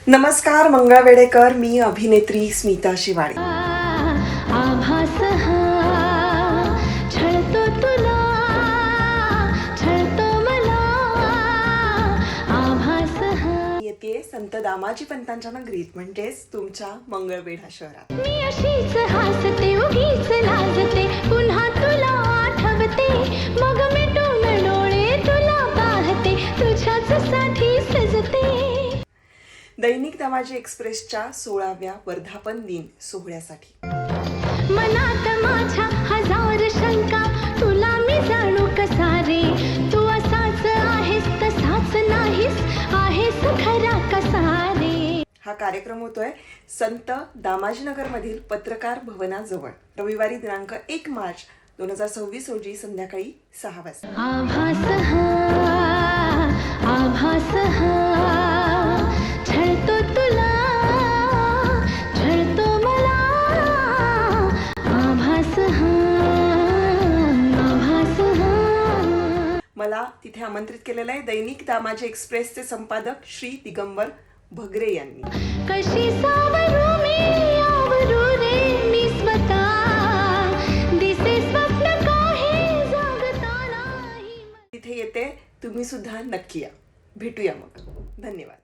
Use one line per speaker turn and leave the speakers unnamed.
नमस्कार मंगळवेडेकर, मी अभिनेत्री स्मिता शिवाळे.
आभास हा छळतो तुला, छळतो मला. आभास हा.
येते संत दामाजी पंतांच्या नगरीत म्हणजेच तुमच्या मंगळवेढा शहरात.
मी अशीच हसते, उगीच लाजते, पुन्हा तुला आठवते, मग मिटून डोळे तुला पाहते, तुझ्याच साठी सजते.
दैनिक दामाजी एक्सप्रेसच्या 16व्या वर्धापन दिन सोहळ्यासाठी
मनात माझ्या हजार शंका, तुला मी जाणू कसा रे. तू असाच आहेस तसाच नाहीस, आहेस खरा कसा रे.
हा कार्यक्रम होतोय संत दामाजीनगर मधील पत्रकार भवनाजवळ रविवारी दिनांक 1 मार्च 2026 रोजी संध्याकाळी 6 वाजता.
आभास हा, आभास हा छळतो तुला, छळतो मला. आभास हा, आभास हा.
मला तिथे आमंत्रित केलेलं आहे दैनिक दामाजी एक्सप्रेसचे संपादक श्री दिगंबर भगरे यांनी.
कशी सावरू मी, आवरू रे मी स्वतः, दिसे स्वप्न काही जागता नाही.
तिथे येते, तुम्ही सुद्धा नक्की या. भेटूया मग. धन्यवाद.